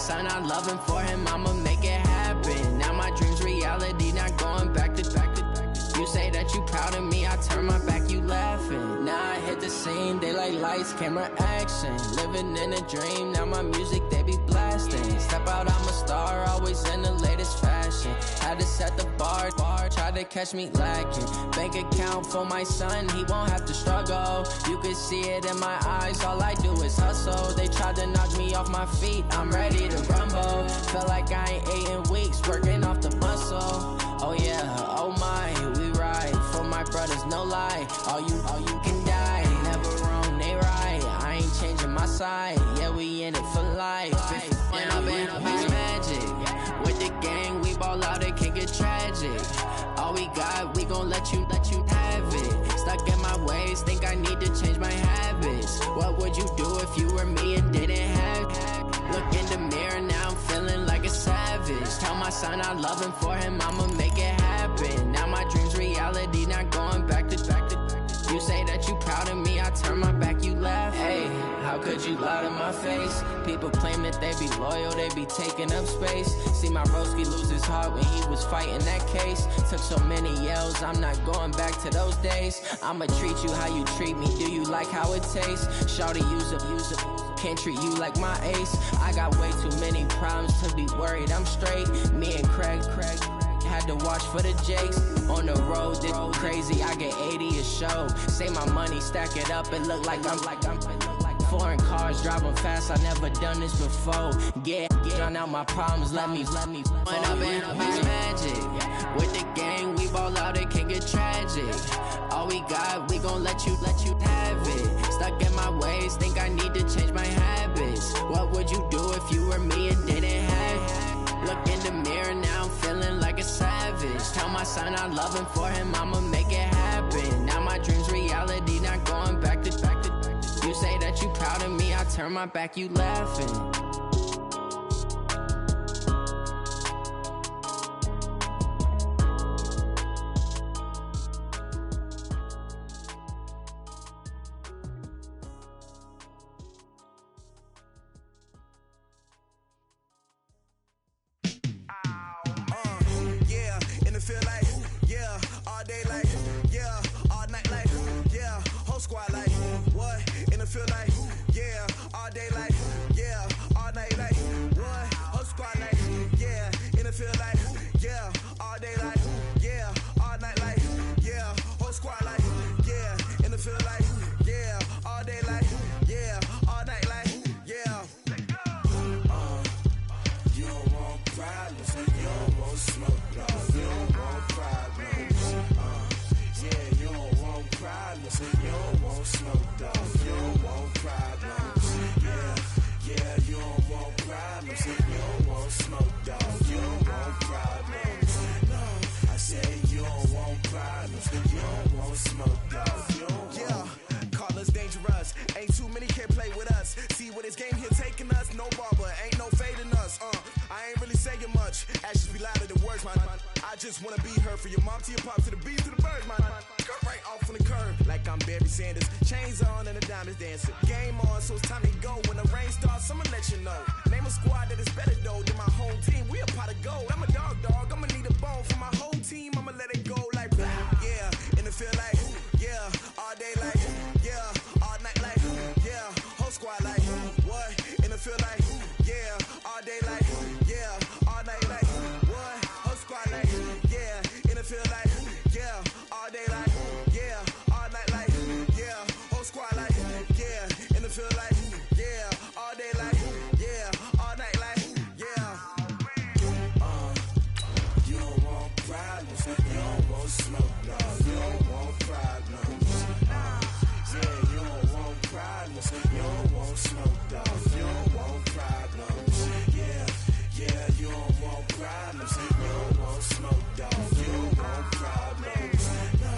son, I love him. For him, I'ma make it happen. Now my dream's reality, not going back to. You say that you proud of me, I turn my back, you laughing. Now I hit the scene, daylight lights, camera action. Living in a dream, now my music, they be blasting. Step out, I'm a star, always in the latest fashion. Had to set the bar, try to catch me lacking. Bank account for my son, he won't have to struggle. You can see it in my eyes, all I do is hustle. They tried to knock me off my feet, I'm ready to rumble. Felt like I ain't ate in weeks, working off the muscle. Oh yeah, oh my, we ride for my brothers, no lie. All you can die, never wrong, they right. I ain't changing my side, yeah, we in it for life. And I've been magic. With the gang, we ball out, it can get tragic. All we got, we gon' let you have it. Stuck in my ways, think I need to change my habits. What would you do if you were me and didn't have it? Look in the mirror, now I'm feeling like a savage. Tell my son I love him, for him I'ma make it happen. Now my dream's reality, not going back to. You say that you proud of me, I turn my back, you laugh. Hey, how could you lie to my face? People claim that they be loyal, they be taking up space. See my broski lose his heart when he was fighting that case. Took so many yells, I'm not going back to those days. I'ma treat you how you treat me, do you like how it tastes? Shawty, use up, can't treat you like my ace. I got way too many problems to be worried, I'm straight. Me and Craig had to watch for the Jakes. On the road, this crazy, I get 80 a show. Say my money, stack it up, it look like I'm foreign cars, driving fast, I never done this before. Get drown out my problems, let me When I've been magic. With the gang, we ball out, it can get tragic. All we got, we gon' let you have it. Stuck in my ways, think I need to change my habits. What would you do if you were me and didn't have it? Look in the mirror, now I'm feeling like a savage. Tell my son I love him, for him I'ma make it happen. Now my dream's reality, not going back to. You say that you proud of me, I turn my back, you laughing. I just wanna be her, for your mom to your pop to the beat to the birds, man. Cut right off on the curb like I'm Barry Sanders. Chains on and the diamonds dancing. Game on, so it's time to go. When the rain starts, I'ma let you know. Name a squad that is better though than my home team. We a pot of gold. I'm a dog. I'ma need a bone for my whole team. I'ma let it go like yeah. And it feel like yeah. All day like yeah. All night like yeah. Whole squad like what? And it feel like yeah. All day like yeah. All night like what? Whole squad like yeah. And it feel like yeah. All day like yeah. All night like yeah. Whole squad like yeah. And it feel like yeah. All day like yeah. All night like yeah. You don't want problems. You don't want smoke. No, you don't want problems. Yeah, you don't want problems. You don't want smoke. Dog. You don't want problems. Yeah, you don't want problems. You don't want smoke. Dog. You don't want problems. No,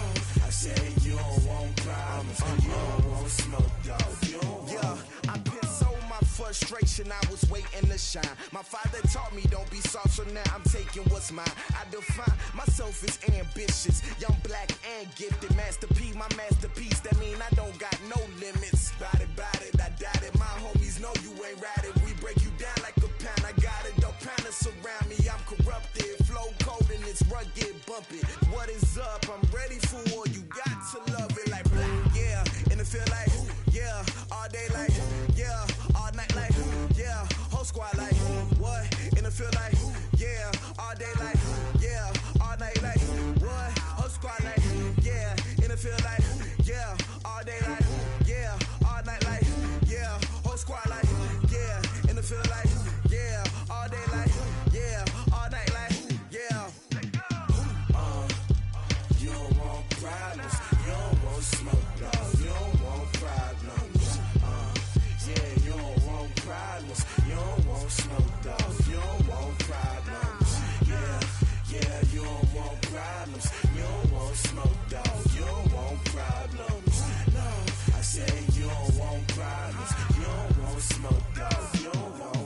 I say you don't want problems. You don't want smoke. Dog. You don't want. I pissed so my frustration, I was waiting to shine. My father taught me don't be soft, so now I'm taking what's mine. I define myself as ambitious, young, black, and gifted. Master P, my masterpiece, that mean I don't got no limits. Bout it, I doubt it. My homies know you ain't ratted. We break you down like a pound. I got bump it. What is up? I'm ready for war. You got to love it like black, yeah. In the field like, yeah. All day like, yeah. All night like, yeah. Whole squad like, what? In the field like, yeah. All day like, yeah. All night like, what? Whole squad like, yeah. In the field like, yeah. All day like, yeah. All night like, yeah. Whole squad like, yeah. In the field like, yeah. All day like, yeah. All night like, yeah. You don't want problems. You don't want smoke, no. You don't want problems. Yeah, you don't want problems. You don't want smoke, dog. You don't want problems. Yeah, you don't want problems. You don't want smoke, dog. You don't want problems. No, I said you don't want problems. You don't want smoke, dog. You don't want.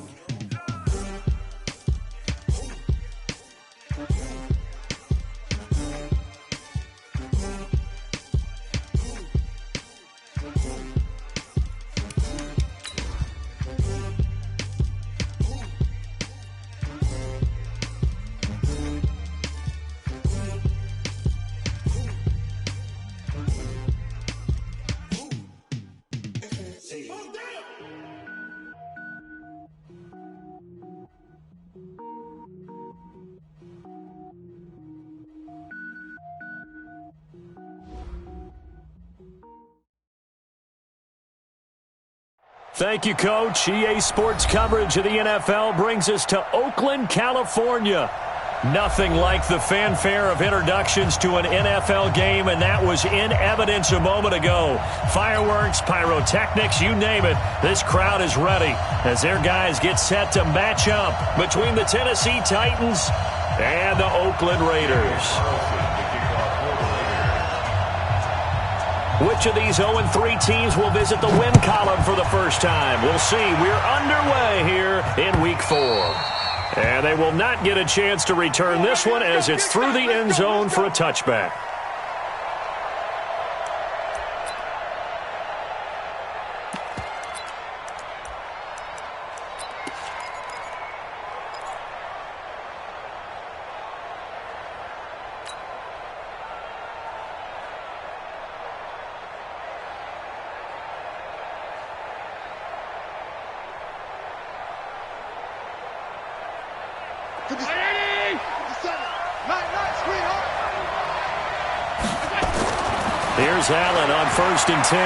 Thank you, Coach. EA Sports coverage of the NFL brings us to Oakland, California. Nothing like the fanfare of introductions to an NFL game, and that was in evidence a moment ago. Fireworks, pyrotechnics, you name it. This crowd is ready as their guys get set to match up between the Tennessee Titans and the Oakland Raiders. Which of these 0-3 teams will visit the win column for the first time? We'll see. We're underway here in Week 4. And they will not get a chance to return this one as it's through the end zone for a touchback. Here's Allen on 1st and 10.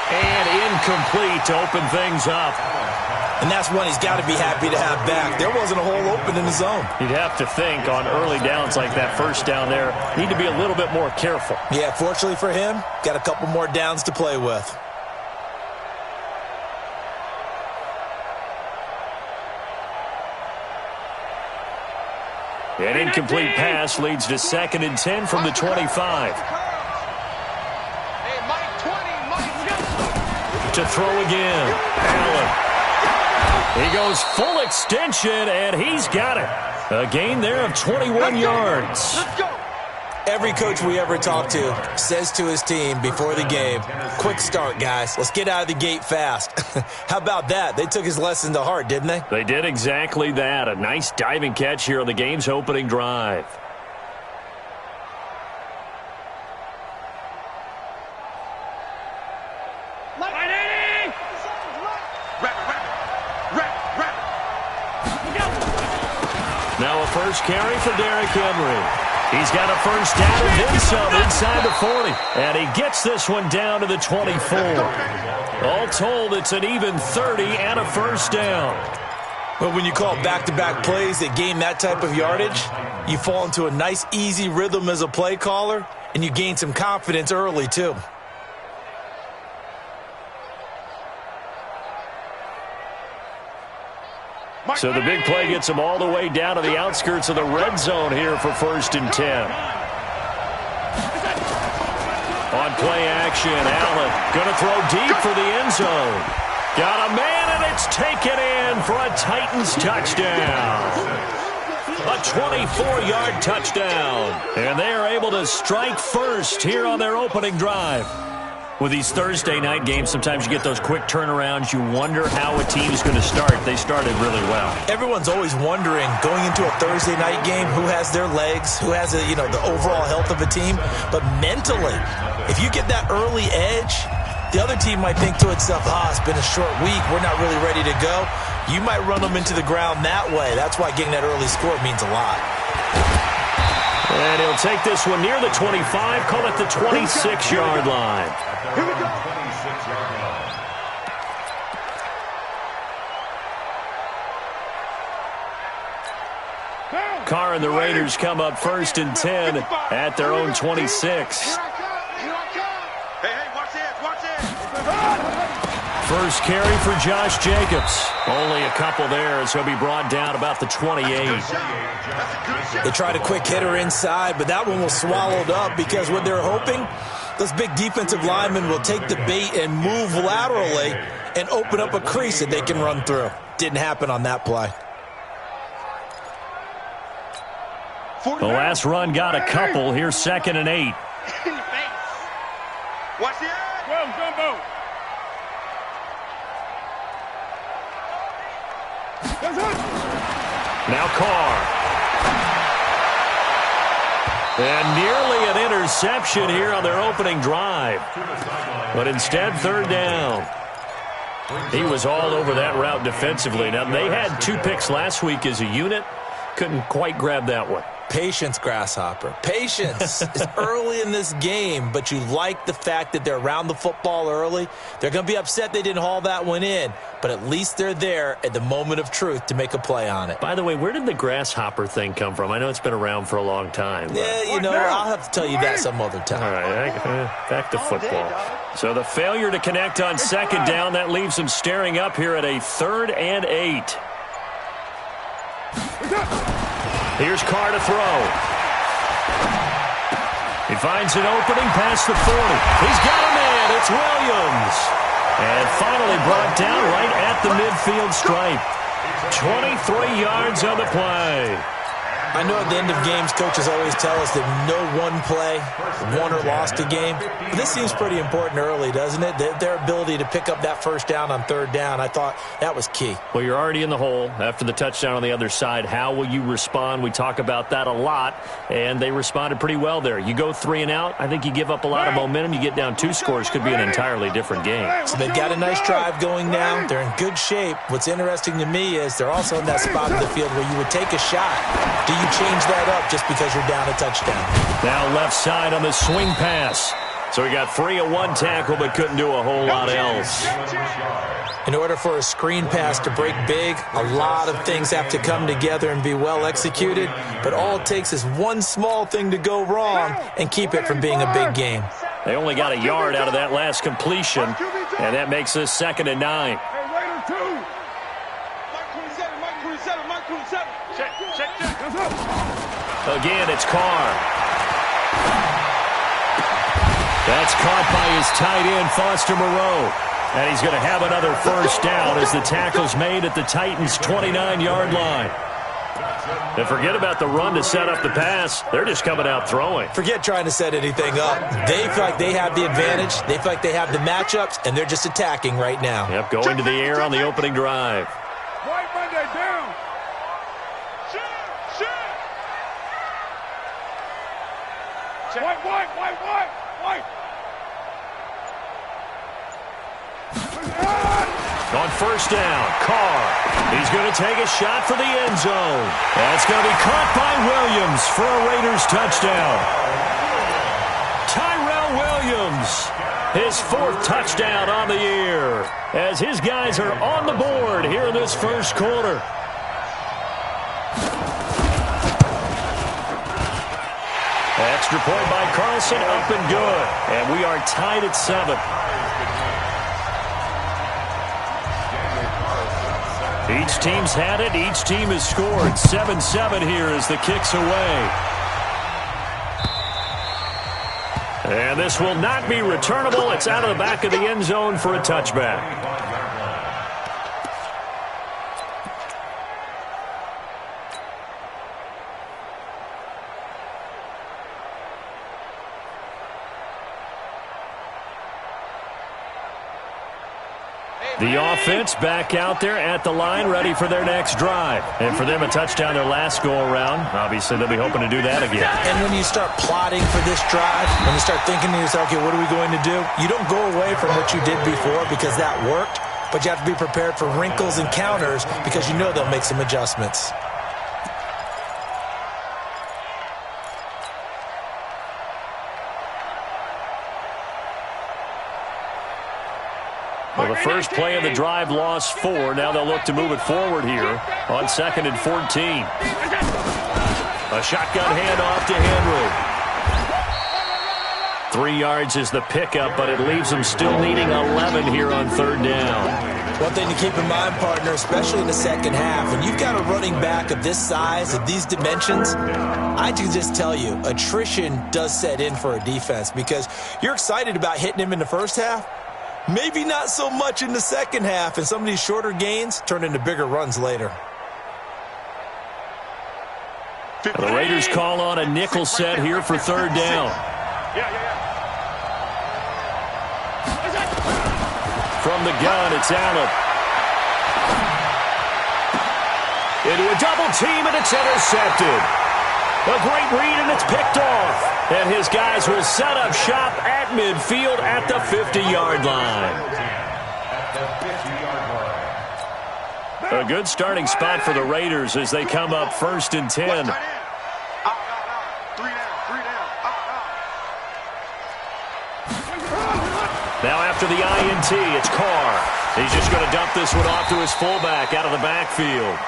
And incomplete to open things up. And that's one he's got to be happy to have back. There wasn't a hole open in the zone. You'd have to think on early downs like that first down there, need to be a little bit more careful. Yeah, fortunately for him, got a couple more downs to play with. An incomplete pass leads to 2nd and 10 from the 25. To throw again. Allen. He goes full extension, and he's got it. A gain there of 21 yards. Let's go. Every coach we ever talk to says to his team before the game, quick start, guys. Let's get out of the gate fast. How about that? They took his lesson to heart, didn't they? They did exactly that. A nice diving catch here on the game's opening drive. Now a first carry for Derrick Henry. He's got a first down and then some inside the 40. And he gets this one down to the 24. All told, it's an even 30 and a first down. But when you call back-to-back plays that gain that type of yardage, you fall into a nice, easy rhythm as a play caller, and you gain some confidence early, too. So the big play gets him all the way down to the outskirts of the red zone here for 1st and 10. On play action, Allen going to throw deep for the end zone. Got a man, and it's taken in for a Titans touchdown. A 24-yard touchdown. And they are able to strike first here on their opening drive. With these Thursday night games, sometimes you get those quick turnarounds. You wonder how a team is going to start. They started really well. Everyone's always wondering, going into a Thursday night game, who has their legs, who has the overall health of a team. But mentally, if you get that early edge, the other team might think to itself, it's been a short week. We're not really ready to go. You might run them into the ground that way. That's why getting that early score means a lot. And he'll take this one near the 25, call it the 26-yard line. Here we go. Carr and the Raiders come up 1st and 10 at their own 26. First carry for Josh Jacobs. Only a couple there, as he'll be brought down about the 28. They tried a quick hitter inside, but that one was swallowed up because what they're hoping, those big defensive linemen will take the bait and move laterally and open up a crease that they can run through. Didn't happen on that play. The last run got a couple. Here's 2nd and 8. Watch the eye. Well, Gumbo. Now Carr. And nearly an interception here on their opening drive. But instead, 3rd down. He was all over that route defensively. Now, they had 2 picks last week as a unit. Couldn't quite grab that one. Patience, Grasshopper. Patience is early in this game, but you like the fact that they're around the football early. They're going to be upset they didn't haul that one in, but at least they're there at the moment of truth to make a play on it. By the way, where did the Grasshopper thing come from? I know it's been around for a long time. Yeah, I'll have to tell you that some other time. All right, back to football. So the failure to connect on 2nd down, that leaves them staring up here at a 3rd and 8. Here's Carr to throw. He finds an opening past the 40. He's got a man. It's Williams. And finally brought down right at the midfield stripe. 23 yards on the play. I know at the end of games, coaches always tell us that no one play won or lost a game. But this seems pretty important early, doesn't it? Their ability to pick up that 1st down on 3rd down, I thought that was key. Well, you're already in the hole after the touchdown on the other side. How will you respond? We talk about that a lot, and they responded pretty well there. You go 3 and out, I think you give up a lot of momentum. You get down 2 scores, could be an entirely different game. So they've got a nice drive going now. They're in good shape. What's interesting to me is they're also in that spot of the field where you would take a shot. Do you change that up just because you're down a touchdown? Now left side on the swing pass. So he got free of 1 tackle but couldn't do a whole lot else. In order for a screen pass to break big, a lot of things have to come together and be well executed. But all it takes is one small thing to go wrong and keep it from being a big game. They only got a yard out of that last completion, and that makes this 2nd and 9. Again, it's Carr. That's caught by his tight end, Foster Moreau. And he's going to have another 1st down as the tackle's made at the Titans' 29-yard line. And forget about the run to set up the pass. They're just coming out throwing. Forget trying to set anything up. They feel like they have the advantage. They feel like they have the matchups, and they're just attacking right now. Yep, going to the air on the opening drive. White Monday down. White. On 1st down, Carr. He's going to take a shot for the end zone. That's going to be caught by Williams for a Raiders touchdown. Tyrell Williams, his 4th touchdown on the year, as his guys are on the board here in this 1st quarter. Extra point by Carlson, up and good. And we are tied at 7. Each team's had it. Each team has scored. 7-7 here as the kick's away. And this will not be returnable. It's out of the back of the end zone for a touchback. The offense back out there at the line, ready for their next drive. And for them, a touchdown their last go-around. Obviously, they'll be hoping to do that again. And when you start plotting for this drive, when you start thinking to yourself, okay, what are we going to do? You don't go away from what you did before because that worked, but you have to be prepared for wrinkles and counters because you know they'll make some adjustments. Well, the first play of the drive lost 4. Now they'll look to move it forward here on 2nd and 14. A shotgun handoff to Henry. 3 yards is the pickup, but it leaves them still needing 11 here on 3rd down. One thing to keep in mind, partner, especially in the second half, when you've got a running back of this size, of these dimensions, I can just tell you, attrition does set in for a defense because you're excited about hitting him in the first half. Maybe not so much in the second half, and some of these shorter gains turn into bigger runs later. The Raiders call on a nickel set here for 3rd down. From the gun, it's Allen. Into a double team, and it's intercepted. A great read, and it's picked off. And his guys will set up shop at midfield at the 50-yard line. A good starting spot for the Raiders as they come up 1st and 10. Now after the INT, it's Carr. He's just going to dump this one off to his fullback out of the backfield.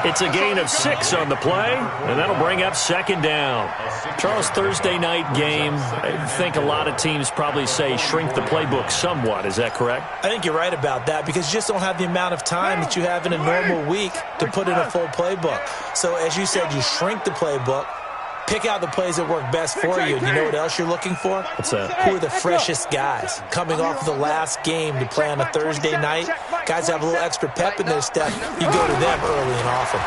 It's a gain of 6 on the play, and that'll bring up 2nd down. Charles, Thursday night game, I think a lot of teams probably say shrink the playbook somewhat. Is that correct? I think you're right about that because you just don't have the amount of time that you have in a normal week to put in a full playbook. So as you said, you shrink the playbook, pick out the plays that work best for you. And you know what else you're looking for? What's that? Who are the freshest guys coming off of the last game to play on a Thursday night? Guys have a little extra pep in their step. You go to them early and often.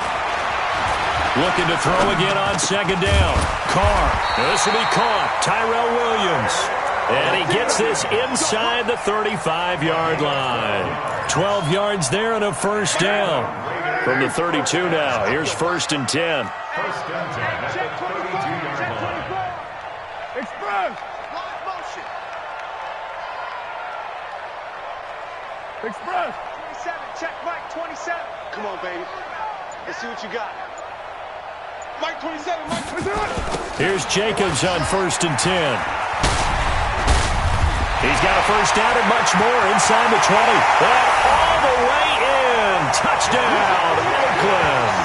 Looking to throw again on 2nd down. Carr. This will be caught. Tyrell Williams. And he gets this inside the 35-yard line. 12 yards there and a 1st down. From the 32 now. Here's 1st and 10. Express. 27, check Mike, 27. Come on, baby. Let's see what you got. Mike 27, Mike 27. Here's Jacobs on 1st and 10. He's got a 1st down and much more inside the 20. And all the way in. Touchdown, Oakland.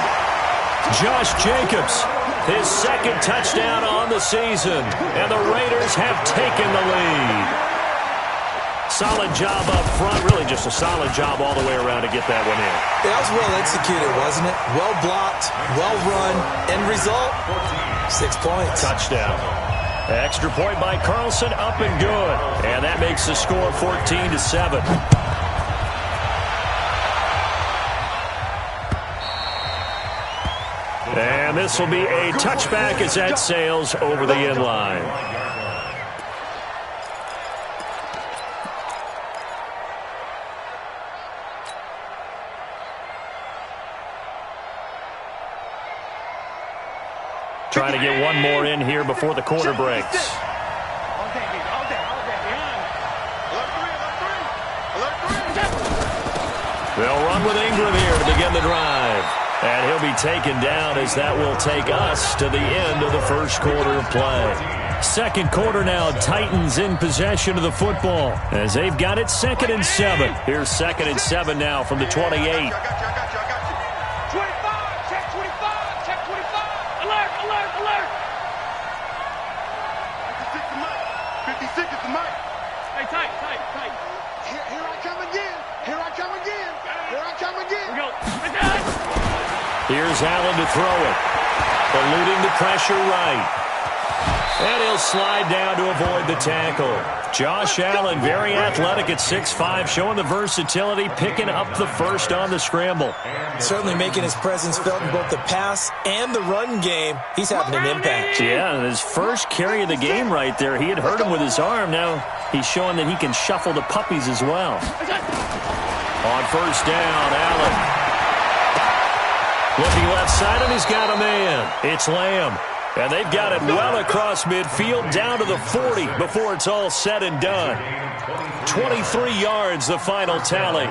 Josh Jacobs, his 2nd touchdown on the season. And the Raiders have taken the lead. Solid job up front. Really just a solid job all the way around to get that one in. That was well executed, wasn't it? Well blocked, well run. End result, 6 points. Touchdown. Extra point by Carlson, up and good. And that makes the score 14-7. And this will be a touchback as that sails over the end line. Trying to get one more in here before the quarter breaks. They'll run with Ingram here to begin the drive. And he'll be taken down as that will take us to the end of the 1st quarter of play. 2nd quarter now, Titans in possession of the football as they've got it 2nd and 7. Here's 2nd and 7 now from the 28. Here's Allen to throw it. Eluding the pressure right. And he'll slide down to avoid the tackle. Josh Allen, very athletic at 6'5", showing the versatility, picking up the 1st on the scramble. Certainly making his presence felt in both the pass and the run game. He's having an impact. Yeah, his first carry of the game right there. He had hurt him with his arm. Now he's showing that he can shuffle the puppies as well. On first down, Allen. Looking left side, and he's got a man. It's Lamb. And they've got it well across midfield, down to the 40 before it's all said and done. 23 yards, the final tally.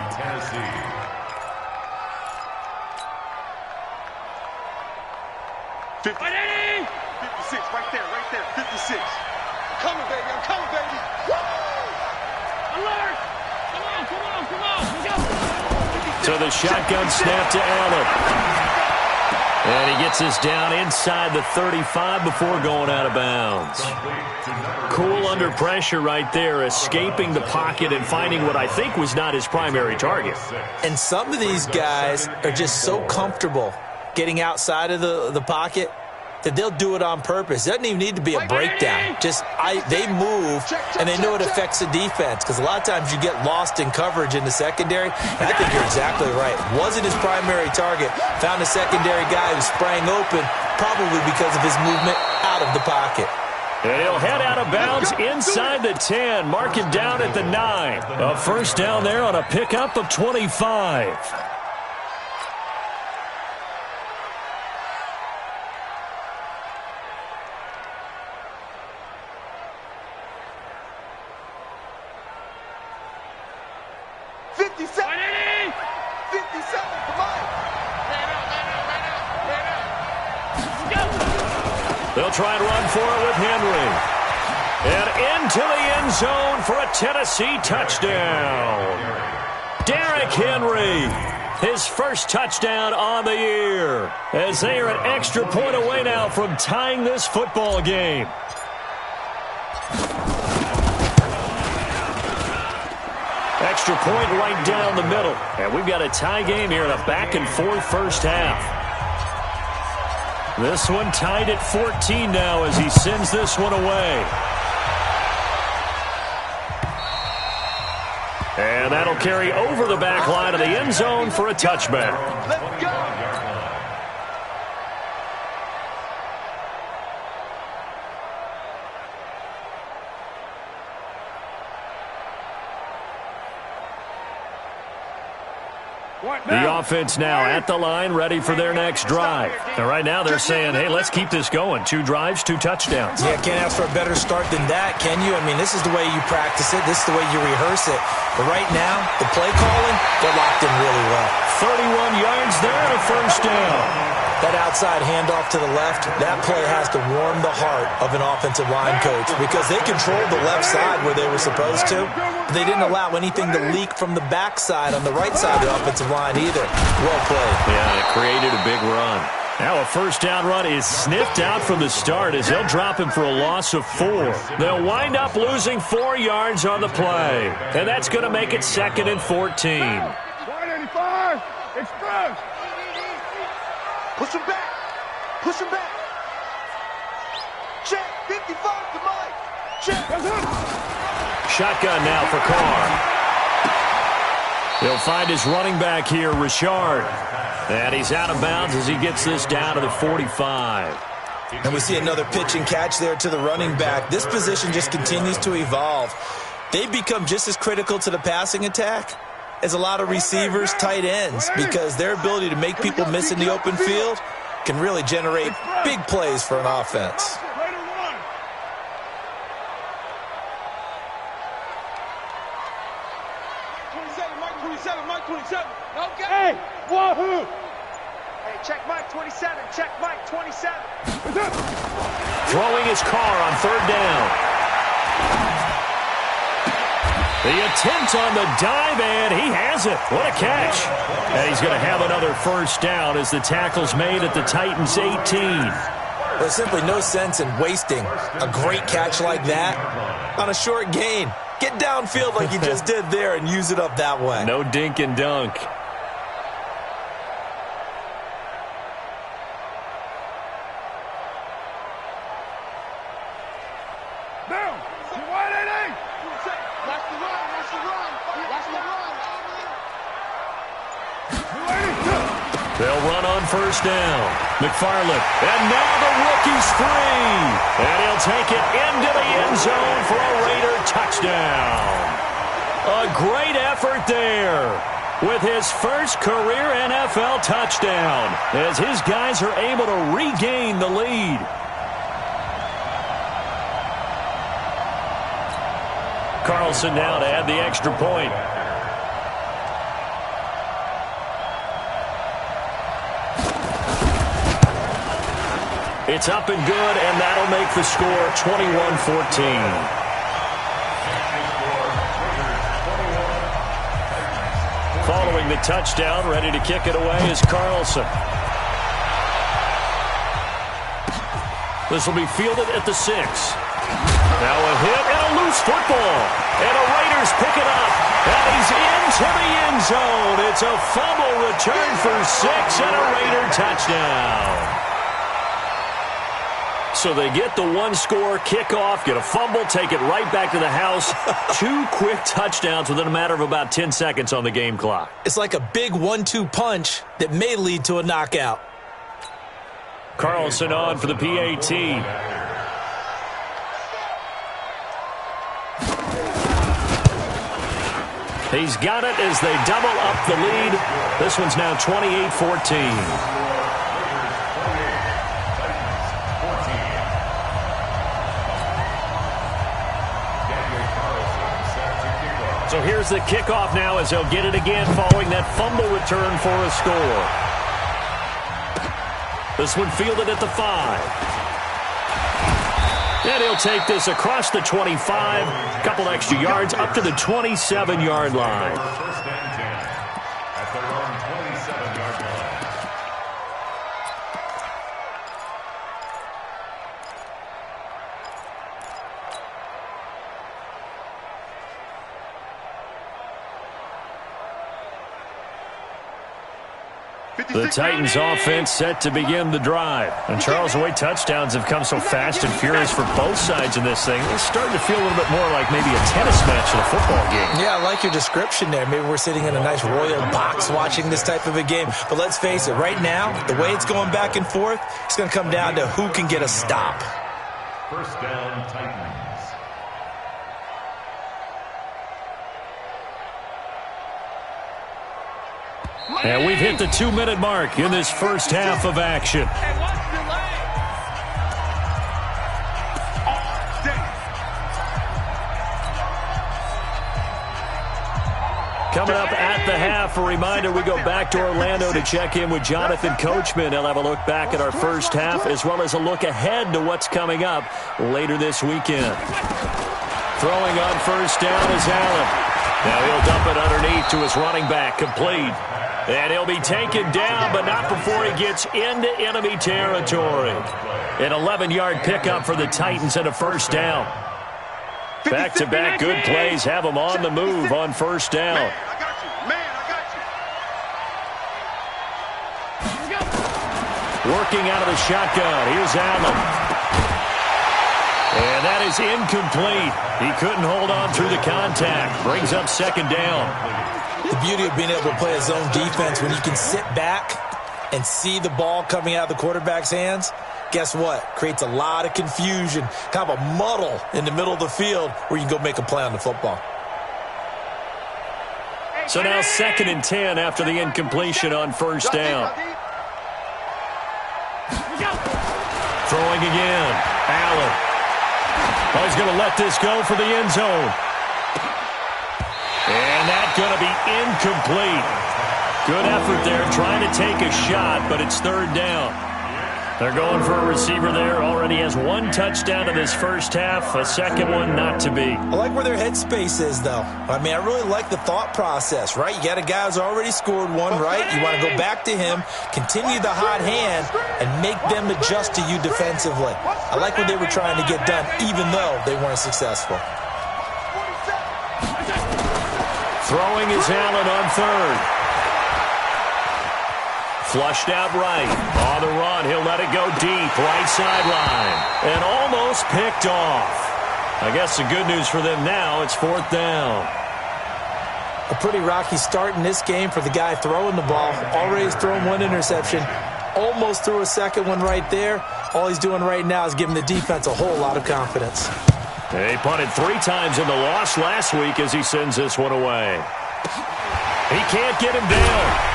$56, right there, 56. I'm coming, baby, Woo! Alert! Come on, let's go! So the shotgun snap to Allen. And he gets us down inside the 35 before going out of bounds. Cool under pressure right there, escaping the pocket and finding what I think was not his primary target. And some of these guys are just so comfortable getting outside of the pocket that they'll do it on purpose. It doesn't even need to be a breakdown. They move, and they know it affects the defense, because a lot of times you get lost in coverage in the secondary. And I think you're exactly right. Wasn't his primary target. Found a secondary guy who sprang open, probably because of his movement out of the pocket. And he'll head out of bounds inside the 10. Mark him down at the 9. A first down there on a pickup of 25. They'll try and run for it with Henry. And into the end zone for a Tennessee touchdown. Derrick Henry, his first touchdown on the year, as they are an extra point away now from tying this football game. Extra point right down the middle. And we've got a tie game here in a back-and-forth first half. This one tied at 14 now as he sends this one away. And that'll carry over the back line of the end zone for a touchback. Let's go! The offense now at the line, ready for their next drive. And right now they're saying, hey, let's keep this going. 2 drives, 2 touchdowns. Yeah, can't ask for a better start than that, can you? I mean, this is the way you practice it. This is the way you rehearse it. But right now, the play calling, they're locked in really well. 31 yards there and a first down. That outside handoff to the left, that play has to warm the heart of an offensive line coach, because they controlled the left side where they were supposed to. But they didn't allow anything to leak from the backside on the right side of the offensive line either. Well played. Yeah, it created a big run. Now a first down run is sniffed out from the start as they'll drop him for a loss of 4. They'll wind up losing 4 yards on the play. And that's going to make it 2nd and 14. 185, express. Push him back. Push him back. Check. 55 to Mike. Check. Shotgun now for Carr. He'll find his running back here, Richard. And he's out of bounds as he gets this down to the 45. And we see another pitch and catch there to the running back. This position just continues to evolve. They've become just as critical to the passing attack as a lot of receivers, tight ends, because their ability to make people miss in the open field can really generate big plays for an offense. Mike 27. Okay. Hey, wahoo! Hey, check Mike 27. Check Mike 27. Throwing his car on 3rd down. The attempt on the dive, and he has it. What a catch. And he's going to have another first down as the tackle's made at the Titans' 18. There's simply no sense in wasting a great catch like that on a short gain. Get downfield like you just did there and use it up that way. No dink and dunk. They'll run on first down. McFarland. And now the rookie's free. And he'll take it into the end zone for a Raider touchdown. A great effort there. with his first career NFL touchdown as his guys are able to regain the lead. Carlson now to add the extra point. It's up and good, and that'll make the score 21-14. Following the touchdown, ready to kick it away is Carlson. This will be fielded at the 6. Now a hit and a loose football. And the Raiders pick it up. And he's into the end zone. It's a fumble return for 6 and a Raider touchdown. So they get the one-score kickoff, get a fumble, take it right back to the house. 2 quick touchdowns within a matter of about 10 seconds on the game clock. It's like a big 1-2 punch that may lead to a knockout. Carlson on for the PAT. He's got it as they double up the lead. This one's now 28-14. So here's the kickoff now as they'll get it again following that fumble return for a score. This one fielded at the 5. And he'll take this across the 25, a couple extra yards up to the 27-yard line. First and 10 at their own 27-yard line. The Titans offense set to begin the drive. And Charles, the way touchdowns have come so fast and furious for both sides in this thing, it's starting to feel a little bit more like maybe a tennis match than a football game. Yeah, I like your description there. Maybe we're sitting in a nice royal box watching this type of a game. But let's face it, right now, the way it's going back and forth, it's going to come down to who can get a stop. First down, Titans. And we've hit the 2-minute mark in this first half of action. Coming up at the half, a reminder, we go back to Orlando to check in with Jonathan Coachman. He'll have a look back at our first half as well as a look ahead to what's coming up later this weekend. Throwing on first down is Allen. Now he'll dump it underneath to his running back, complete. And he'll be taken down, but not before he gets into enemy territory. An 11-yard pickup for the Titans and a first down. Back-to-back good plays have them on the move on first down. Man, I got you. Working out of the shotgun. Here's Allen. And that is incomplete. He couldn't hold on through the contact. Brings up second down. The beauty of being able to play a zone defense when you can sit back and see the ball coming out of the quarterback's hands, guess what? Creates a lot of confusion, kind of a muddle in the middle of the field where you can go make a play on the football. So now 2nd and 10 after the incompletion on first down. Throwing again. Allen. Oh, he's going to let this go for the end zone. And that's going to be incomplete. Good effort there trying to take a shot, but it's third down. They're going for a receiver there. Already has 1 touchdown in this first half. A second one not to be. I like where their headspace is, though. I mean, I really like the thought process, right? You got a guy who's already scored one, right? You want to go back to him, continue the hot hand, and make them adjust to you defensively. I like what they were trying to get done, even though they weren't successful. Throwing is Allen on third. Flushed out right. On the run, he'll let it go deep. Right sideline. And almost picked off. I guess the good news for them now, it's 4th down. A pretty rocky start in this game for the guy throwing the ball. Already has thrown 1 interception. Almost threw a second one right there. All he's doing right now is giving the defense a whole lot of confidence. He punted 3 times in the loss last week as he sends this one away. He can't get him down.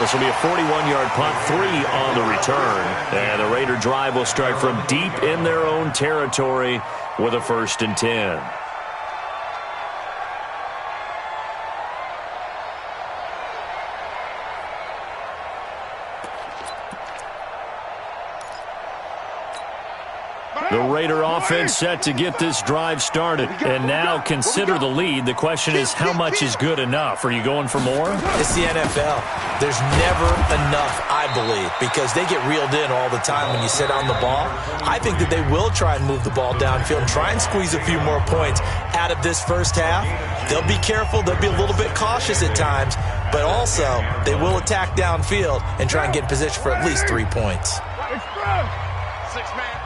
This will be a 41-yard punt, 3 on the return. And the Raider drive will start from deep in their own territory with a 1st and 10. The Raider offense set to get this drive started. And now consider the lead. The question is, how much is good enough? Are you going for more? It's the NFL. There's never enough, I believe, because they get reeled in all the time when you sit on the ball. I think that they will try and move the ball downfield and try and squeeze a few more points out of this first half. They'll be careful. They'll be a little bit cautious at times, but also they will attack downfield and try and get in position for at least 3 points. 6-man.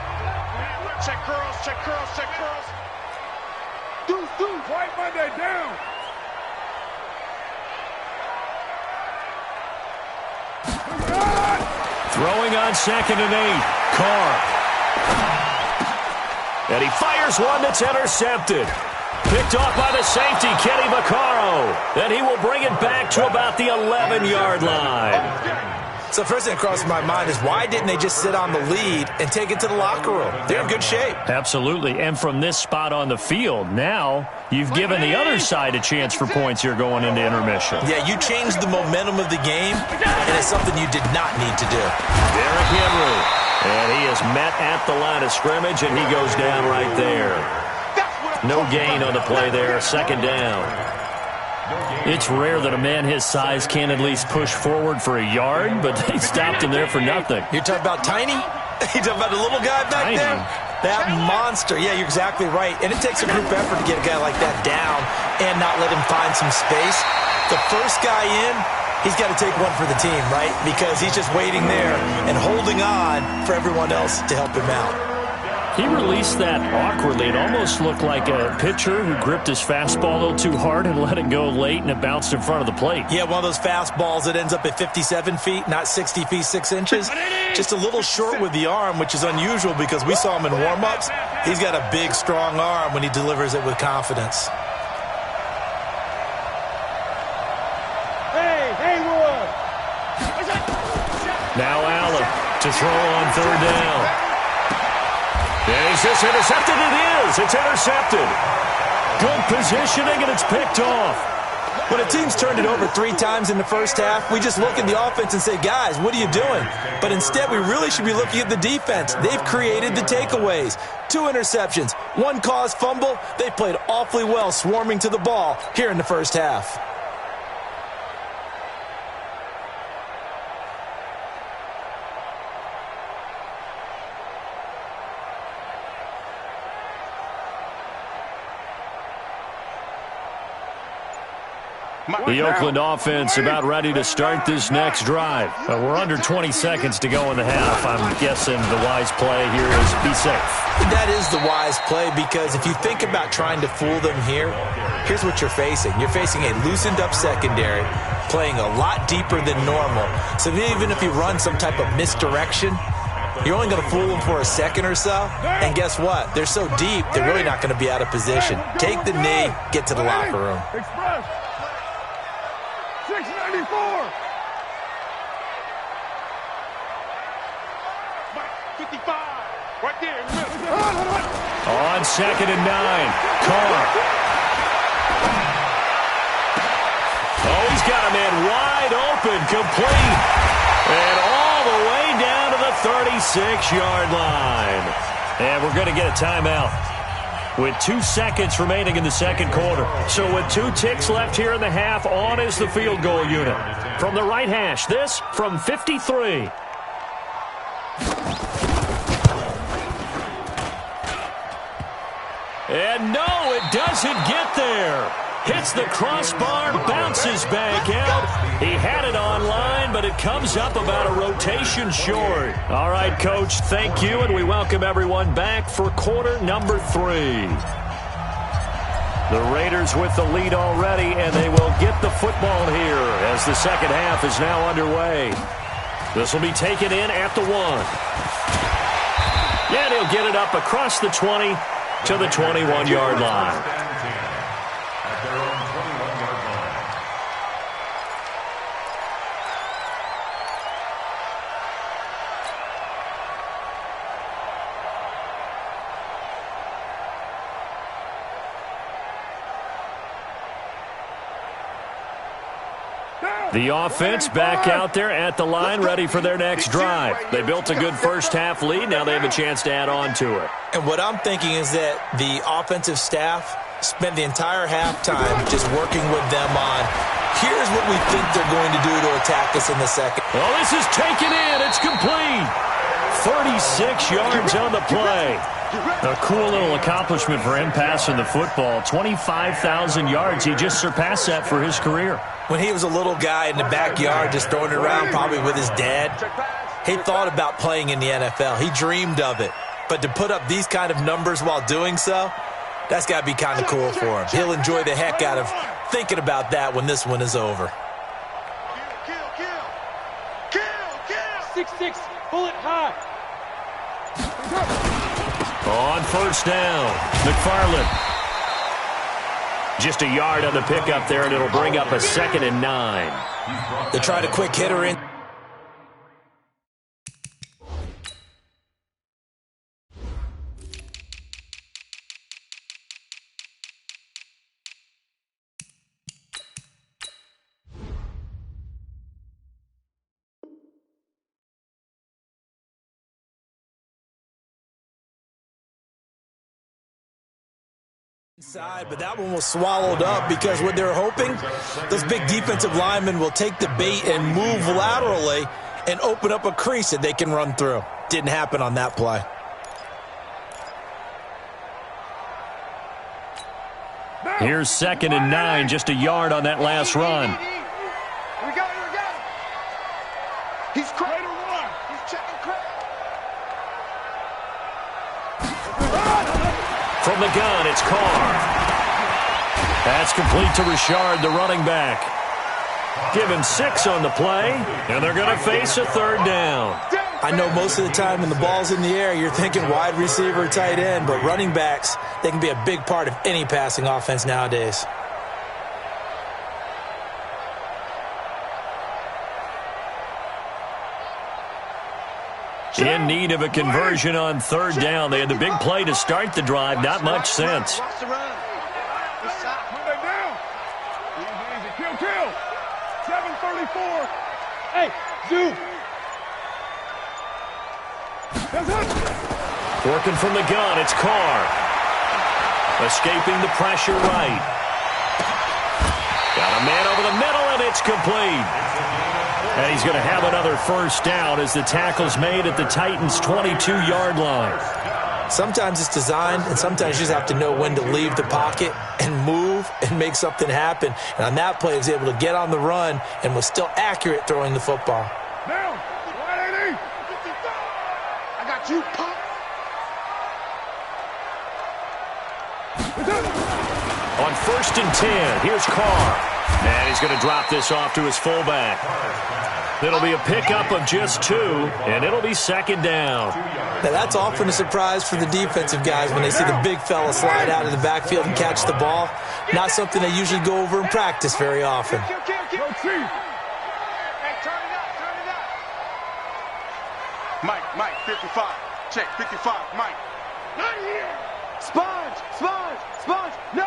Check curls, check curls, check curls. Deuce, White Monday down. Throwing on 2nd and 8. Carr. And he fires one that's intercepted. Picked off by the safety, Kenny Vaccaro. And he will bring it back to about the 11-yard line. So first thing that crosses my mind is, why didn't they just sit on the lead and take it to the locker room? They're in good shape. Absolutely. And from this spot on the field, now you've given the other side a chance for points here going into intermission. Yeah, you changed the momentum of the game, and it's something you did not need to do. Derrick Henry. And he is met at the line of scrimmage, and he goes down right there. No gain on the play there. 2nd down. It's rare that a man his size can at least push forward for a yard, but they stopped him there for nothing. You're talking about Tiny? You're talking about the little guy back Tiny. there? That monster. Yeah, you're exactly right. And it takes a group effort to get a guy like that down and not let him find some space. The first guy in, he's got to take one for the team, right? Because he's just waiting there and holding on for everyone else to help him out. He released that awkwardly. It almost looked like a pitcher who gripped his fastball a little too hard and let it go late, and it bounced in front of the plate. Yeah, one of those fastballs that ends up at 57 feet, not 60 feet, 6 inches. Just a little short with the arm, which is unusual because we saw him in warm-ups. He's got a big, strong arm when he delivers it with confidence. Haywood. Now Allen to throw on 3rd down. And is this intercepted? It is. It's intercepted. Good positioning, and it's picked off. When a team's turned it over 3 times in the first half, we just look at the offense and say, guys, what are you doing? But instead, we really should be looking at the defense. They've created the takeaways. 2 interceptions, 1 caused fumble. They played awfully well swarming to the ball here in the first half. The Oakland offense about ready to start this next drive. We're under 20 seconds to go in the half. I'm guessing the wise play here is be safe. That is the wise play, because if you think about trying to fool them here, here's what you're facing. You're facing a loosened up secondary, playing a lot deeper than normal. So even if you run some type of misdirection, you're only going to fool them for a second or so. And guess what? They're so deep, they're really not going to be out of position. Take the knee, get to the locker room. Express. 694. Mike, 55. Right there in the middle. On 2nd and 9. Carr. Oh, he's got a man wide open, complete. And all the way down to the 36-yard line. And we're going to get a timeout with 2 seconds remaining in the second quarter. So with 2 ticks left here in the half, on is the field goal unit. From the right hash, this from 53. And no, it doesn't get there. Hits the crossbar, bounces back out. He had it online, but it comes up about a rotation short. All right, Coach, thank you, and we welcome everyone back for quarter number 3. The Raiders with the lead already, and they will get the football here as the second half is now underway. This will be taken in at the 1. And he'll get it up across the 20 to the 21-yard line. The offense back out there at the line, ready for their next drive. They built a good first-half lead. Now they have a chance to add on to it. And what I'm thinking is that the offensive staff spent the entire halftime just working with them on, here's what we think they're going to do to attack us in the second. Well, this is taken in. It's complete. 36 yards on the play. A cool little accomplishment for him passing the football. 25,000 yards. He just surpassed that for his career. When he was a little guy in the backyard just throwing it around, probably with his dad, he thought about playing in the NFL. He dreamed of it. But to put up these kind of numbers while doing so, that's got to be kind of cool for him. He'll enjoy the heck out of thinking about that when this one is over. Kill. 6-6, bullet high. On first down, McFarland. Just a yard on the pickup there, and it'll bring up a 2nd and 9. They tried a quick hitter in. Inside, but that one was swallowed up because what they're hoping, those big defensive linemen will take the bait and move laterally and open up a crease that they can run through. Didn't happen on that play. Here's 2nd and 9, just a yard on that last run. We got it. He's cradle one. He's checking cradle. From the gun, it's Carr. That's complete to Richard, the running back. Give him 6 on the play, and they're going to face a 3rd down. I know most of the time when the ball's in the air, you're thinking wide receiver, tight end, but running backs, they can be a big part of any passing offense nowadays. In need of a conversion on 3rd down. They had the big play to start the drive. Not much sense. Watch the run. Put that down. Easy. Kill. 7:34. Hey, Zoo. Working from the gun, it's Carr. Escaping the pressure right. Got a man over the middle, and it's complete. And he's going to have another first down as the tackle's made at the Titans' 22-yard line. Sometimes it's designed, and sometimes you just have to know when to leave the pocket and move and make something happen. And on that play, he was able to get on the run and was still accurate throwing the football. Down. 180. I got you, pop. On 1st and 10, here's Carr. And he's going to drop this off to his fullback. It'll be a pickup of just 2, and it'll be 2nd down. Now, that's often a surprise for the defensive guys when they see the big fella slide out of the backfield and catch the ball. Not something they usually go over in practice very often. Hey, turn it up. Mike, 55. Check, 55, Mike. Not here. Sponge. No.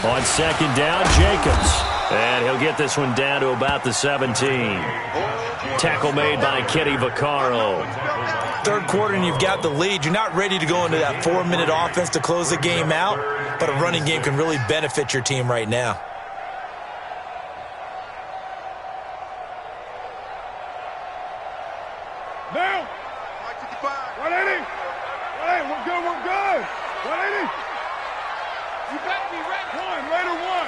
On 2nd down, Jacobs. And he'll get this one down to about the 17. Tackle made by Kenny Vaccaro. 3rd quarter and you've got the lead. You're not ready to go into that 4-minute offense to close the game out, but a running game can really benefit your team right now. Now. 180. We're good. 180. You better be ready. Raider 1.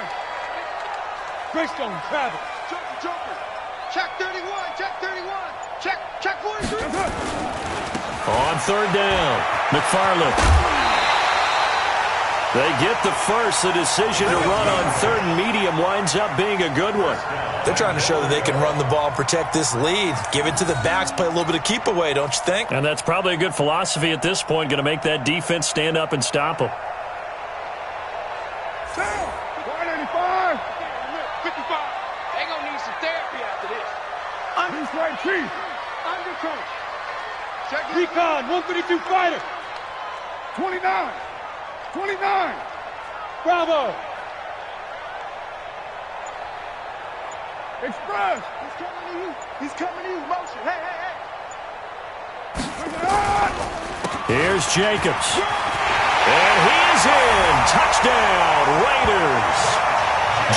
Greystone travel. Joker. Check 31. Check 43. On 3rd down, McFarland. They get the first. The decision to run on 3rd and medium winds up being a good one. They're trying to show that they can run the ball and protect this lead. Give it to the backs, play a little bit of keep away, don't you think? And that's probably a good philosophy at this point, going to make that defense stand up and stop them. 185. 55. They gonna need some therapy after this. He's right, Chief. Undercoat. Recon, 132 fighter. 29. Bravo! Express! He's coming to you. He's coming to you. Motion. Hey, hey, hey. Here's Jacobs. And he is in. Touchdown, Raiders.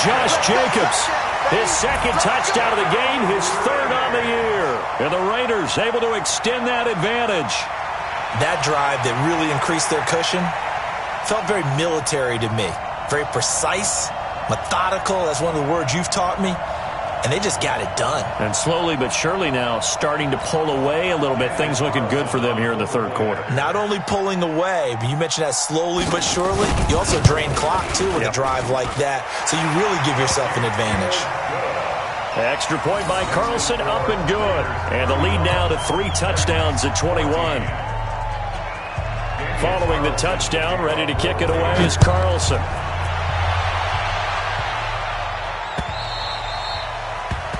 Josh Jacobs, his second touchdown of the game, his third on the year. And the Raiders able to extend that advantage. That drive that really increased their cushion felt very military to me. Very precise, methodical. That's one of the words you've taught me. And they just got it done. And slowly but surely now starting to pull away a little bit. Things looking good for them here in the third quarter. Not only pulling away, but you mentioned that slowly but surely. You also drain clock, too, with a drive like that. So you really give yourself an advantage. Extra point by Carlson, up and good. And the lead now to 3 touchdowns at 21. Following the touchdown, ready to kick it away is Carlson.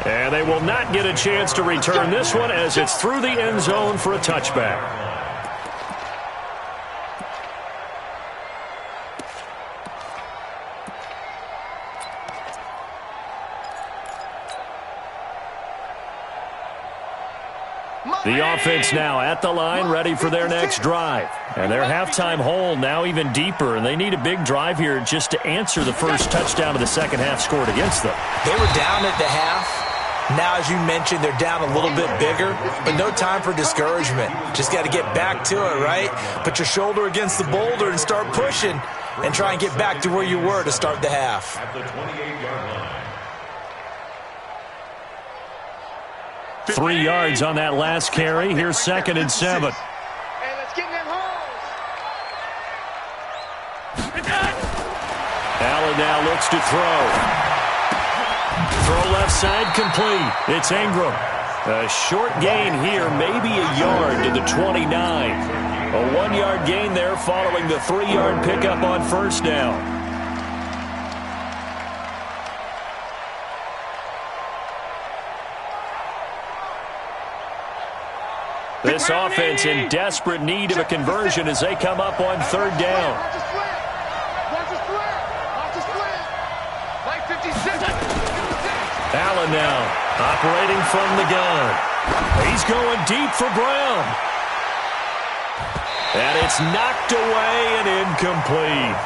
And they will not get a chance to return this one as it's through the end zone for a touchback. The offense now at the line, ready for their next drive. And their halftime hole now even deeper, and they need a big drive here just to answer the first touchdown of the second half scored against them. They were down at the half. Now, as you mentioned, they're down a little bit bigger, but no time for discouragement. Just got to get back to it, right? Put your shoulder against the boulder and start pushing and try and get back to where you were to start the half. At the 28-yard line. 3 yards on that last carry. Here's 2nd and 7. Hey, let's get in them holes. Allen now looks to throw. Throw left side complete. It's Ingram. A short gain here, maybe a yard to the 29. A 1-yard gain there following the 3-yard pickup on first down. This offense in desperate need of a conversion as they come up on third down. Allen now operating from the gun. He's going deep for Brown. And it's knocked away and incomplete.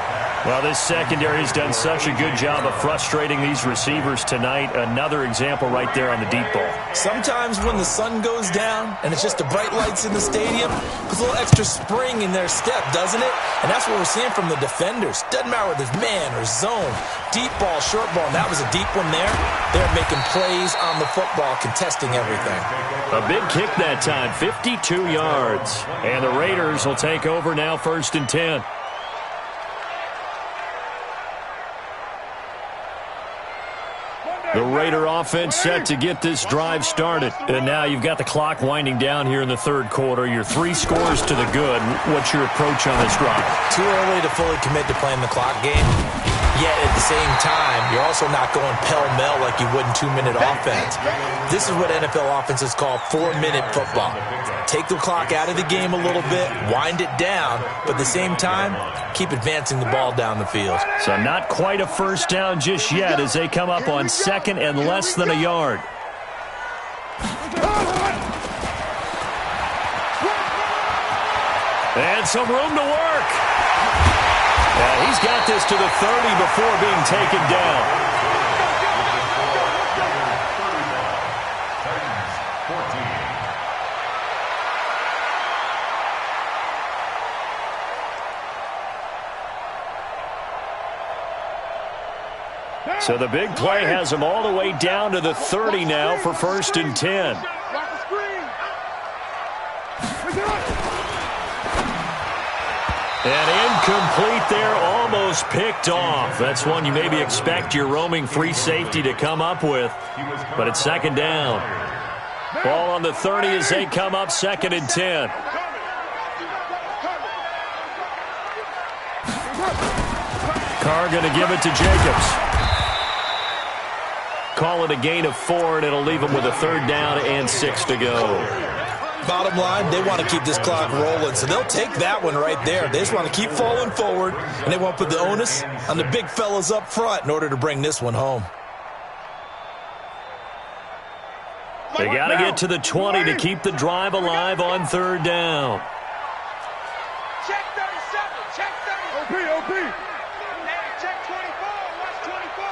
Well, this secondary has done such a good job of frustrating these receivers tonight. Another example right there on the deep ball. Sometimes when the sun goes down and it's just the bright lights in the stadium, there's a little extra spring in their step, doesn't it? And that's what we're seeing from the defenders. Doesn't matter whether it's man or zone, deep ball, short ball, and that was a deep one there. They're making plays on the football, contesting everything. A big kick that time, 52 yards. And the Raiders will take over now, 1st and 10. The Raider offense set to get this drive started. And now you've got the clock winding down here in the third quarter. Your 3 scores to the good. What's your approach on this drive? Too early to fully commit to playing the clock game. Yet at the same time, you're also not going pell-mell like you would in 2-minute offense. This is what NFL offenses call 4-minute football. Take the clock out of the game a little bit, wind it down, but at the same time, keep advancing the ball down the field. So not quite a first down just yet as they come up on 2nd and less than a yard. And some room to work. Yeah, he's got this to the 30 before being taken down. So the big play has him all the way down to the 30 now for 1st and 10. And incomplete there, almost picked off. That's one you maybe expect your roaming free safety to come up with. But it's 2nd down. Ball on the 30 as they come up 2nd and 10. Carr going to give it to Jacobs. Call it a gain of 4, and it'll leave him with a 3rd down and 6 to go. Bottom line, they want to keep this clock rolling, so they'll take that one right there. They just want to keep falling forward, and they want to put the onus on the big fellas up front in order to bring this one home. They got to get to the 20 to keep the drive alive on third down. Check 37. Check 37. OP. Hey, check 24. Watch 24.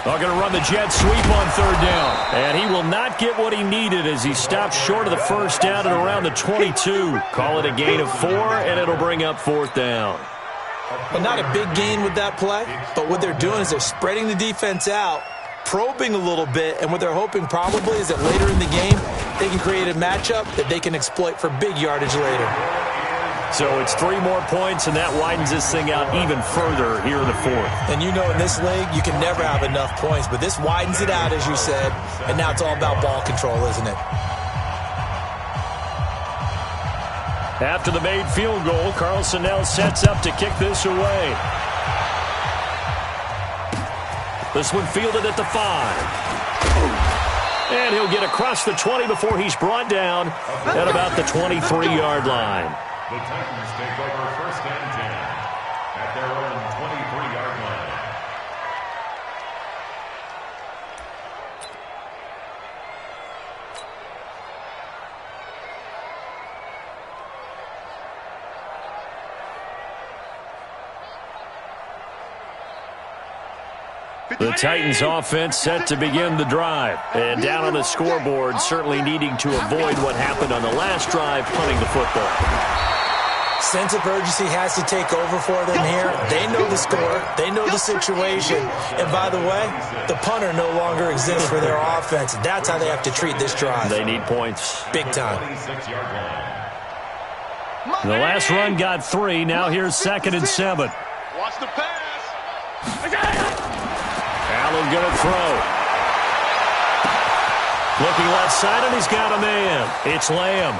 They're going to run the jet sweep on third down. And he will not get what he needed as he stops short of the first down at around the 22. Call it a gain of 4, and it'll bring up fourth down. Well, not a big gain with that play, but what they're doing is they're spreading the defense out, probing a little bit, and what they're hoping probably is that later in the game, they can create a matchup that they can exploit for big yardage later. So it's 3 more points, and that widens this thing out even further here in the fourth. And you know in this league, you can never have enough points, but this widens it out, as you said, and now it's all about ball control, isn't it? After the made field goal, Carlson now sets up to kick this away. This one fielded at the 5. And he'll get across the 20 before he's brought down at about the 23-yard line. The Titans take over first and 10 at their own 23-yard line. The Titans offense set to begin the drive. And down on the scoreboard, certainly needing to avoid what happened on the last drive, punting the football. Sense of urgency has to take over for them here. They know the score. They know the situation. And by the way, the punter no longer exists for their offense. That's how they have to treat this drive. They need points. Big time. The last run got 3. Now here's 2nd and 7. Watch the pass. Allen going to throw. Looking left side, and he's got a man. It's Lamb.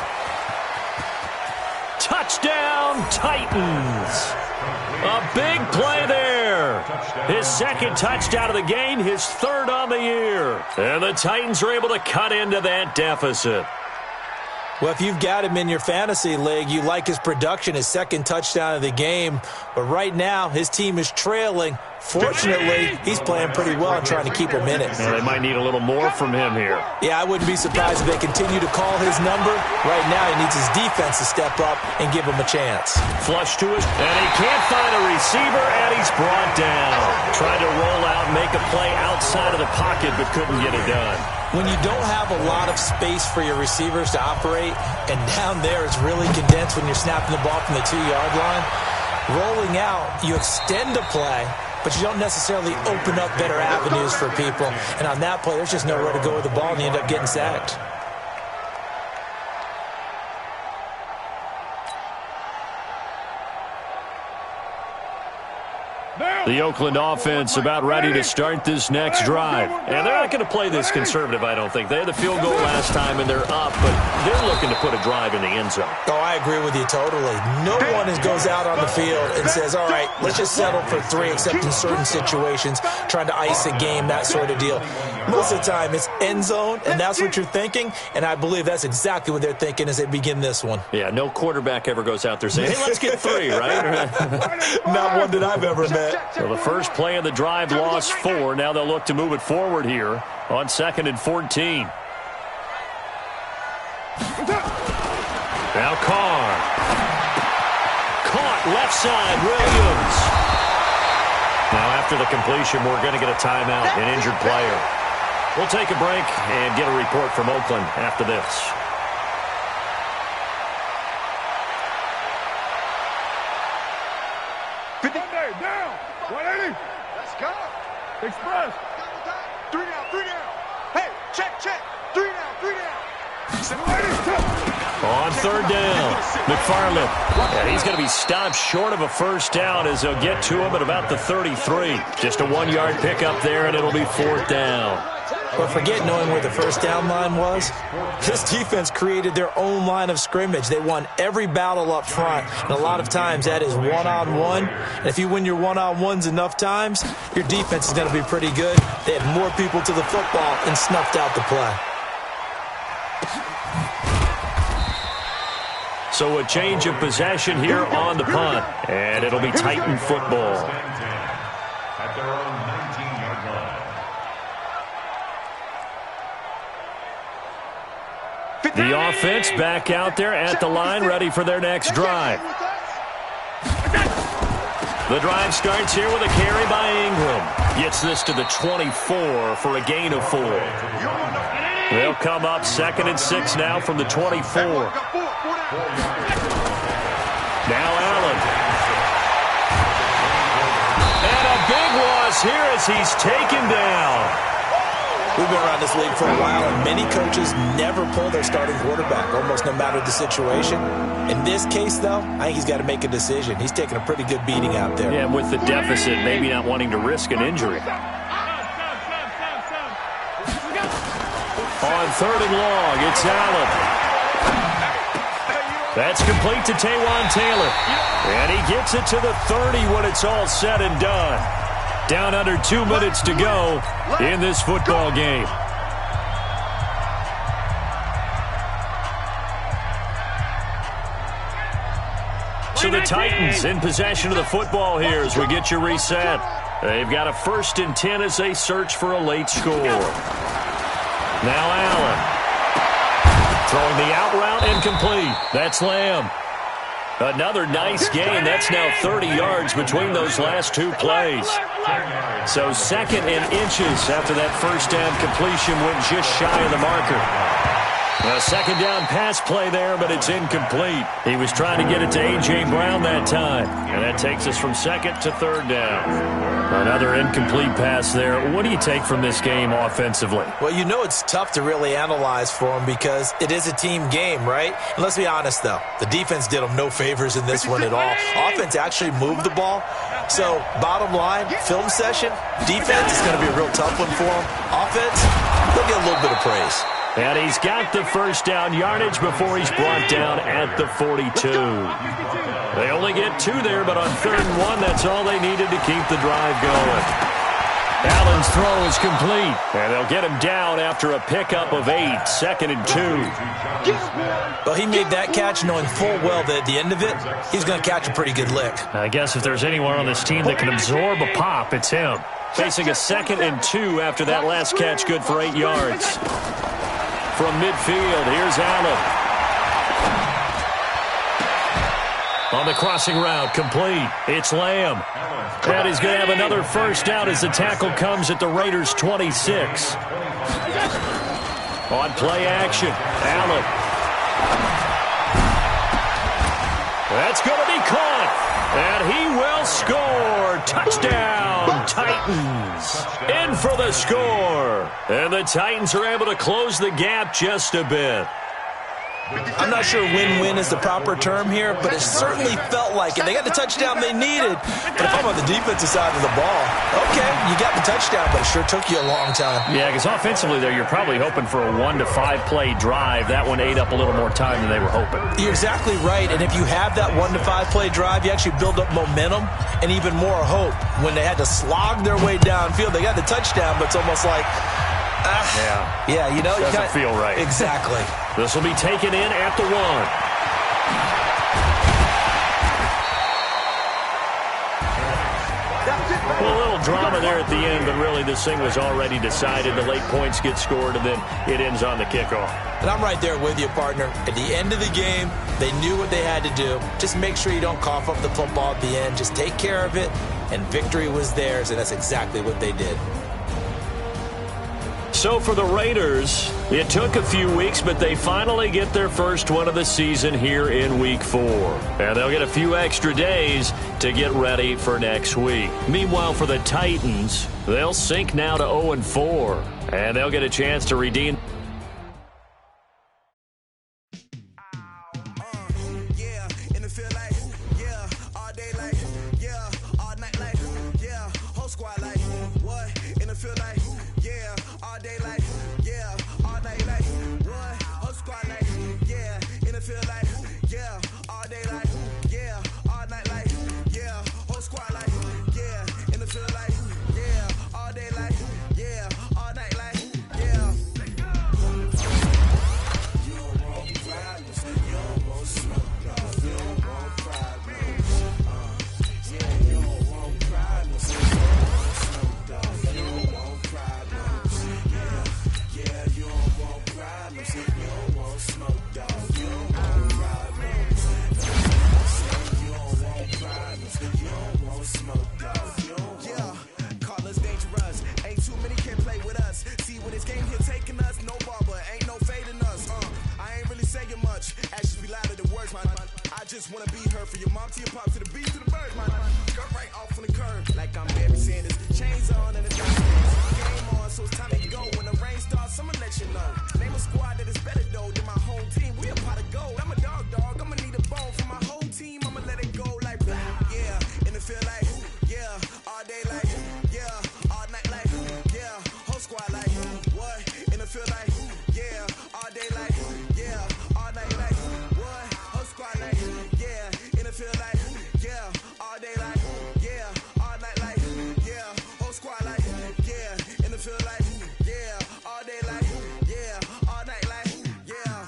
Touchdown, Titans. A big play there. His 2nd touchdown of the game, his 3rd on the year. And the Titans are able to cut into that deficit. Well, if you've got him in your fantasy league, you like his production, his 2nd touchdown of the game. But right now, his team is trailing. Fortunately, he's playing pretty well and trying to keep him in it. Well, they might need a little more from him here. Yeah, I wouldn't be surprised if they continue to call his number. Right now, he needs his defense to step up and give him a chance. Flush to us, and he can't find a receiver, and he's brought down. Tried to roll out and make a play outside of the pocket, but couldn't get it done. When you don't have a lot of space for your receivers to operate, and down there it's really condensed when you're snapping the ball from the 2-yard line, rolling out, you extend a play, but you don't necessarily open up better avenues for people. And on that play, there's just nowhere to go with the ball, and you end up getting sacked. The Oakland offense about ready to start this next drive. And they're not going to play this conservative, I don't think. They had the field goal last time, and they're up, but they're looking to put a drive in the end zone. Oh, I agree with you totally. No one goes out on the field and says, all right, let's just settle for 3, except in certain situations, trying to ice a game, that sort of deal. Most of the time, it's end zone, and that's what you're thinking, and I believe that's exactly what they're thinking as they begin this one. Yeah, no quarterback ever goes out there saying, hey, let's get 3, right? Not one that I've ever met. So the first play of the drive lost 4. Now they'll look to move it forward here on 2nd and 14. Now Carr. Caught left side, Williams. Now after the completion, we're going to get a timeout, an injured player. We'll take a break and get a report from Oakland after this. Down. 180. Let's go. Express. 3 down. Hey, check. 3 down. On third down, McFarland. And he's going to be stopped short of a first down as they'll get to him at about the 33. Just a 1-yard pickup there, and it'll be 4th down. But forget knowing where the first down line was. This defense created their own line of scrimmage. They won every battle up front, and a lot of times that is one-on-one. And if you win your one-on-ones enough times, your defense is going to be pretty good. They had more people to the football and snuffed out the play. So a change of possession here on the punt, and it'll be Titan football. At their own 19-yard line. The offense back out there at the line, ready for their next drive. The drive starts here with a carry by Ingram. Gets this to the 24 for a gain of 4. They'll come up 2nd and 6 now from the 24. Now Allen. And a big loss here as he's taken down. We've been around this league for a while, and many coaches never pull their starting quarterback, almost no matter the situation. In this case, though, I think he's got to make a decision. He's taking a pretty good beating out there. Yeah, and with the deficit, maybe not wanting to risk an injury. On 3rd and long, it's Allen. That's complete to Taywan Taylor. And he gets it to the 30 when it's all said and done. Down under 2 minutes to go in this football game. So the Titans in possession of the football here as we get you reset. They've got a 1st and 10 as they search for a late score. Now Allen. Throwing the out route incomplete. That's Lamb. Another nice gain. That's now 30 yards between those last 2 plays. So 2nd and inches after that first down completion went just shy of the marker. A 2nd down pass play there, but it's incomplete. He was trying to get it to A.J. Brown that time. And that takes us from 2nd to 3rd down. Another incomplete pass there. What do you take from this game offensively? Well, you know it's tough to really analyze for them because it is a team game, right? And let's be honest, though. The defense did them no favors in this one at all. Offense actually moved the ball. So, bottom line, film session, defense is going to be a real tough one for them. Offense, they'll get a little bit of praise. And he's got the first down yardage before he's brought down at the 42. They only get 2 there, but on 3rd and 1, that's all they needed to keep the drive going. Allen's throw is complete, and they'll get him down after a pickup of 8, 2nd and 2. Well, he made that catch knowing full well that at the end of it, he's going to catch a pretty good lick. I guess if there's anyone on this team that can absorb a pop, it's him. Facing a 2nd and 2 after that last catch, good for 8 yards. From midfield, here's Allen. On the crossing route, complete. It's Lamb. And he's going to have another first down as the tackle comes at the Raiders' 26. On play action, Allen. That's going to be caught. And he will score. Touchdown, Titans. In for the score. And the Titans are able to close the gap just a bit. I'm not sure win-win is the proper term here, but it certainly felt like it. They got the touchdown they needed. But if I'm on the defensive side of the ball, okay, you got the touchdown, but it sure took you a long time. Yeah, because offensively there, you're probably hoping for a 1 to 5 play drive. That one ate up a little more time than they were hoping. You're exactly right, and if you have that 1 to 5 play drive, you actually build up momentum and even more hope. When they had to slog their way downfield, they got the touchdown, but it's almost like, yeah, you know, doesn't feel right. Exactly. This will be taken in at the 1. Well, a little drama there at the end, but really this thing was already decided. The late points get scored, and then it ends on the kickoff. And I'm right there with you, partner. At the end of the game, they knew what they had to do. Just make sure you don't cough up the football at the end. Just take care of it, and victory was theirs, and that's exactly what they did. So for the Raiders, it took a few weeks, but they finally get their first one of the season here in Week 4. And they'll get a few extra days to get ready for next week. Meanwhile, for the Titans, they'll sink now to 0-4, and they'll get a chance to redeem. just wanna be heard. From your mom to your pop to the beat to the birds, man. Cut right off on the curb, like I'm Barry Sanders. Chains on and the game on, so it's time to go. When the rain starts, I'ma let you know. Name a squad that is better though than my home team. We a pot of gold. I'm a dog. I'ma need a bone for my whole team. I'ma let it go like blah, yeah. And it feel like, yeah. All day like, yeah. All night like, yeah. Whole squad like, what? And it feel like, yeah. All day like, yeah. All night like, what? Whole squad like, yeah. And it feel like, yeah. All day like, yeah. All night like, yeah. Whole squad like, yeah. And it feel like, yeah. All day like, yeah. All night like, yeah.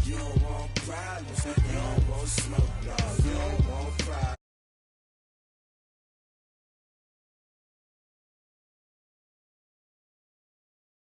You don't want problems, you don't want smoke, dog. You don't want problems.